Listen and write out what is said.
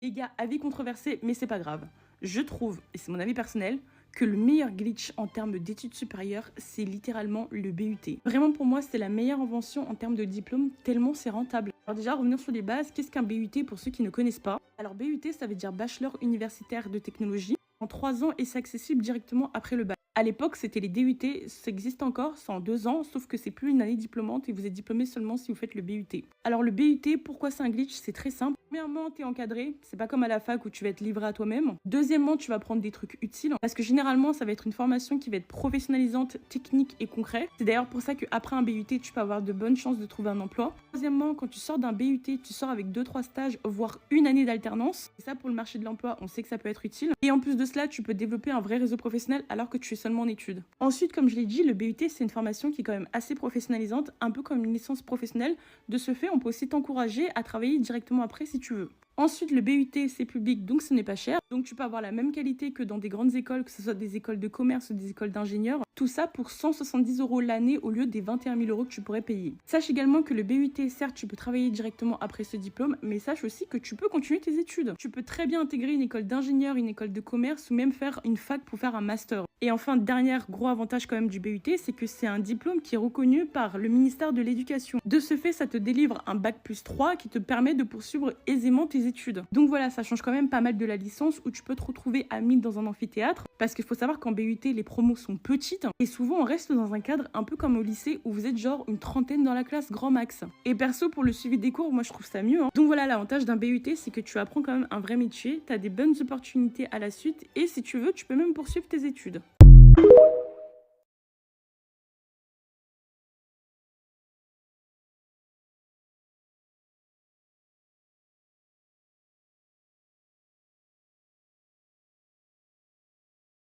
Les gars, avis controversé, mais c'est pas grave. Je trouve, et c'est mon avis personnel, que le meilleur glitch en termes d'études supérieures, c'est littéralement le BUT. Vraiment pour moi, c'est la meilleure invention en termes de diplôme, tellement c'est rentable. Alors déjà, revenir sur les bases, qu'est-ce qu'un BUT pour ceux qui ne connaissent pas? Alors BUT, ça veut dire Bachelor universitaire de technologie. En 3 ans et c'est accessible directement après le bac. À l'époque, c'était les DUT, ça existe encore, c'est en 2 ans, sauf que c'est plus une année diplômante et vous êtes diplômé seulement si vous faites le BUT. Alors le BUT, pourquoi c'est un glitch? C'est très simple. Premièrement, tu es encadré, c'est pas comme à la fac où tu vas être livré à toi-même. Deuxièmement, tu vas prendre des trucs utiles, parce que généralement, ça va être une formation qui va être professionnalisante, technique et concrète. C'est d'ailleurs pour ça qu'après un BUT, tu peux avoir de bonnes chances de trouver un emploi. Troisièmement, quand tu sors d'un BUT, tu sors avec 2-3 stages, voire une année d'alternance. Et ça, pour le marché de l'emploi, on sait que ça peut être utile. Et en plus de cela, tu peux développer un vrai réseau professionnel alors que tu es seulement en études. Ensuite, comme je l'ai dit, le BUT, c'est une formation qui est quand même assez professionnalisante, un peu comme une licence professionnelle. De ce fait, on peut aussi t'encourager à travailler directement après si tu veux. Ensuite, le BUT, c'est public, donc ce n'est pas cher. Donc tu peux avoir la même qualité que dans des grandes écoles, que ce soit des écoles de commerce ou des écoles d'ingénieurs. Tout ça pour 170 € l'année au lieu des 21 000 € que tu pourrais payer. Sache également que le BUT, certes, tu peux travailler directement après ce diplôme, mais sache aussi que tu peux continuer tes études. Tu peux très bien intégrer une école d'ingénieur, une école de commerce ou même faire une fac pour faire un master. Et enfin, dernier gros avantage quand même du BUT, c'est que c'est un diplôme qui est reconnu par le ministère de l'Éducation. De ce fait, ça te délivre un bac+3 qui te permet de poursuivre aisément tes études. Donc voilà, ça change quand même pas mal de la licence où tu peux te retrouver à 1000 dans un amphithéâtre, parce qu'il faut savoir qu'en BUT, les promos sont petites et souvent on reste dans un cadre un peu comme au lycée où vous êtes genre une trentaine dans la classe grand max. Et perso, pour le suivi des cours, moi je trouve ça mieux. Donc voilà, l'avantage d'un BUT, c'est que tu apprends quand même un vrai métier, tu as des bonnes opportunités à la suite et si tu veux, tu peux même poursuivre tes études.